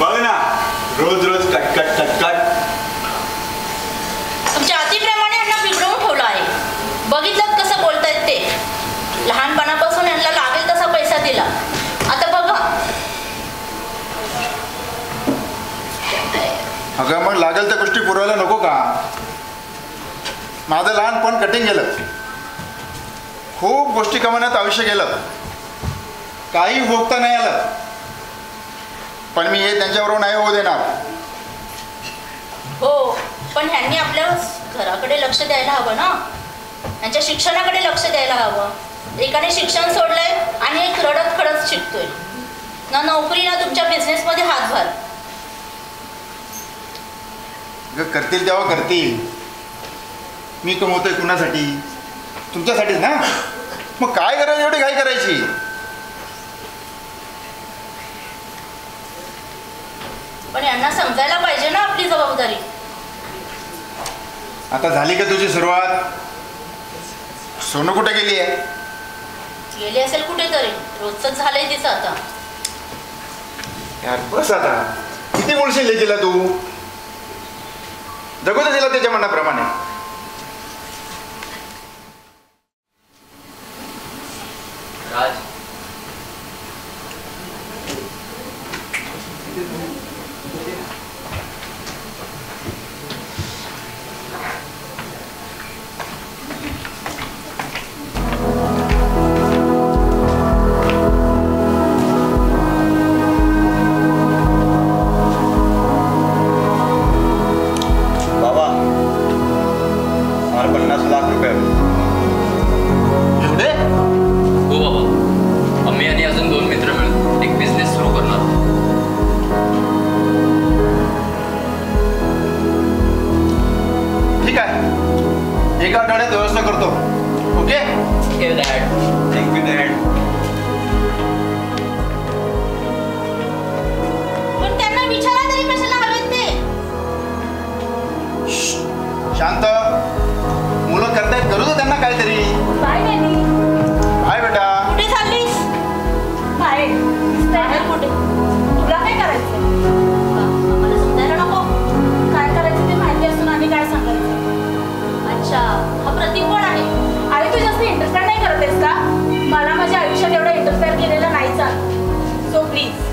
बघ ना, रोज रोज कटकट कटकट. तुमच्या अतिप्रेमाने यांना बिघडवून ठेवलं आहे. बघितलं कसं बोलतायत ते. लहानपणापासून यांना लागेल तसा पैसा दिला. आता बघा. अगं मग लागेल त्या गोष्टी पुरवायला नको का? माझं लहानपण कटिंग गेलं, खूप गोष्टी कमवण्यात आयुष्य गेलं, काही भोगता नाही आलं, पण मी हे त्यांच्याबरोबर नाही होऊ देणार. हो, पण ह्यांनी आपल्या घराकडे लक्ष द्यायला हवं ना. त्यांच्या शिक्षणाकडे लक्ष द्यायला हवं. एकाने शिक्षण सोडलंय आणि एक रडत खडत शिकतोय ना. नोकरी ना तुमच्या बिझनेसमध्ये हातभार. करतील तेव्हा करतील. मी कमवतोय कुणासाठी? तुमच्यासाठीच ना. मग काय गरज एवढी घाई करायची? पण यांना समजायला पाहिजे ना आपली जबाबदारी. आता झाली का तुझी सुरुवात? सोनू कुठे गेली आहे? गेली असेल कुठेतरी. रोजच झालंय तिचं आता. यार बस आता. किती बोलशील तिला तू? जगू दे तिला त्याच्या मनाप्रमाणे. राज, शांत. मुलं करतायत, करू दे त्यांना काहीतरी. Bye baby. बाय बेटा. कुठे चाललीस? बाहेर. बाहेर कुठे? तुला काय करायचं? आम्हाला समजायला नको. काय करायचं ते माहिती असून आम्ही काय सांगायचं? अच्छा, हा प्रतीक कोण आहे? अरे तू जास्त इंटरफेअर नाही करत आहेस का? मला माझ्या आयुष्यात एवढा इंटरफेअर केलेला नाही चालत. So please.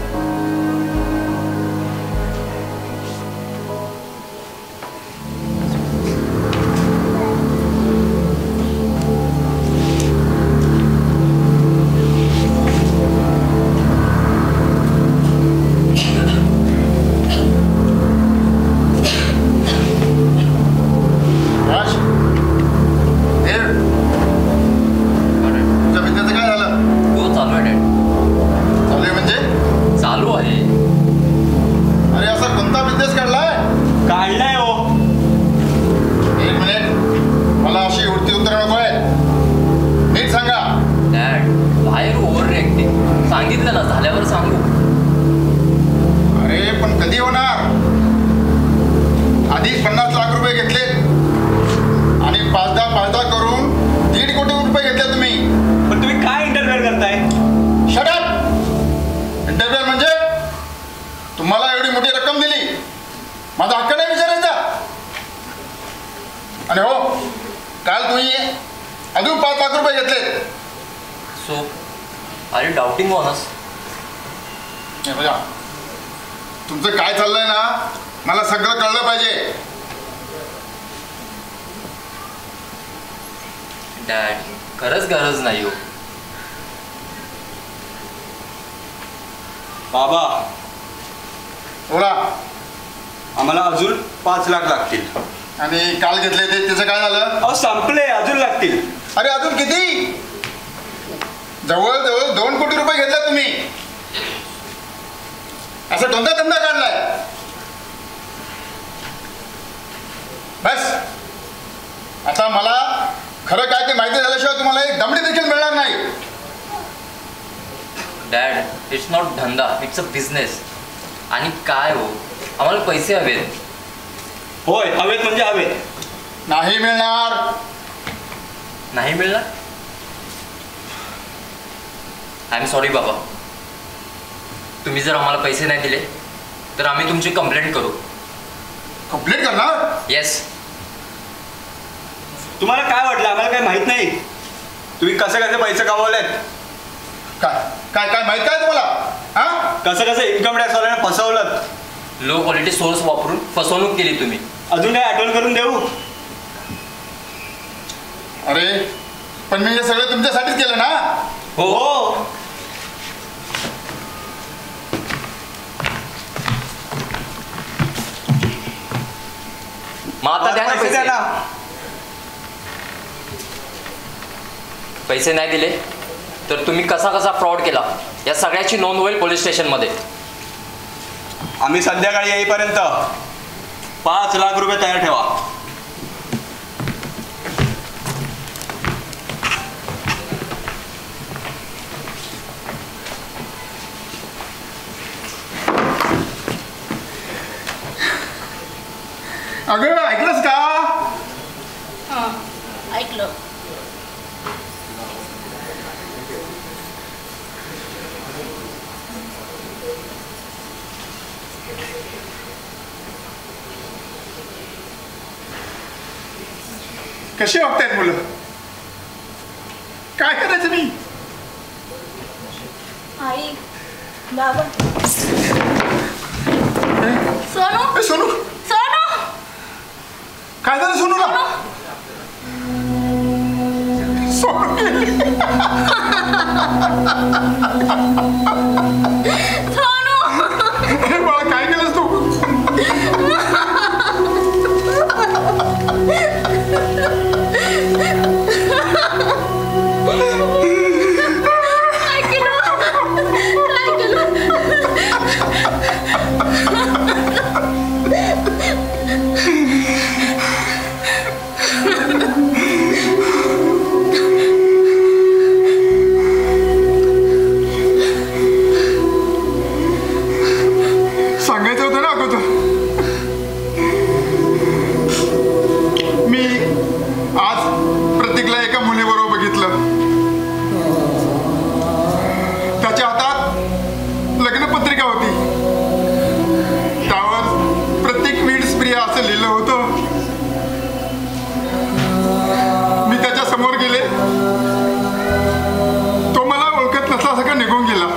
सांगितलं ना, झाल्यावर सांगू. अरे पण कधी होणार? आधी 50 लाख रुपये घेतले आणि 5-10 करून 1.5 कोटी रुपये घेतले तुम्ही. पण तुम्ही काय इंटरफेअर करताय? Shut up. इंटरफेअर म्हणजे तुम्हाला एवढी मोठी रक्कम दिली, माझा हक्क नाही विचारायचा? आणि हो, काल तुम्ही अजून 5 लाख रुपये घेतले. So are you doubting on us? बघा, तुमचं काय चाललंय ना, मला सगळं कळलं पाहिजे. डॅड, खरंच गरज नाही हो. बाबा, बोला. आम्हाला अजून 5 लाख लागतील. आणि काल घेतले ते त्याचं काय झालं? अहो संपले, अजून लागतील. अरे अजून किती? जवळजवळ 2 कोटी रुपये घेतले तुम्ही. असा धंदा काढलाय. बस आता मला खरं काय ते माहिती झाल्याशिवाय तुम्हाला एक दमडी देखील मिळणार नाही. डॅड, इट्स नॉट धंदा, इट्स अ बिझनेस. आणि काय हो, आम्हाला पैसे हवेत. होय, हवेत म्हणजे हवेत. नाही मिळणार. नाही मिळणार? आय एम सॉरी बाबा. तुम्ही जर आम्हाला पैसे नाही दिले तर आम्ही तुमची कंप्लेंट करू. कंप्लेंट करणार? येस. तुम्हाला काय वाटलं आम्हाला काही माहित नाही? तुम्ही कसे कसे पैसे कमवलेत? काय काय काय माहित काय तुम्हाला? हा, कसं कसं इन्कम टॅक्स वाल्याने फसवलं? लो क्वालिटी सोर्स वापरून फसवणूक केली तुम्ही. अजून काही आठवण करून देऊ? अरे पण मी हे सगळं तुमच्यासाठीच केलं ना. हो. मग आता द्या ना पैसे द्या पैसे. ना. पैसे नाही दिले तर तुम्ही कसा कसा फ्रॉड केला या सगळ्याची नोंद होईल पोलीस स्टेशनमध्ये. आम्ही संध्याकाळी येईपर्यंत 5 लाख रुपये तयार ठेवा. अगं ऐकलंस का? हां ऐकलं. कशी वागतायत मुलं? काय करायचं मी? आई बाबा सोनू ए, सोनू सोनू काय झालं सोनूला? सोनू गेली. सोनू अरे बाळा काय केलंस तू? सांगायचं होतं ना अगोदर. मी आज प्रतीकला एका मुलीबरोबर बघितलं. त्याच्या हातात लग्नपत्रिका होती. त्यावर प्रतीक मीट्स प्रिया असं लिहिलं होतं. मी त्याच्या समोर गेले. तो मला ओळखत नसला सगळं निघून गेला.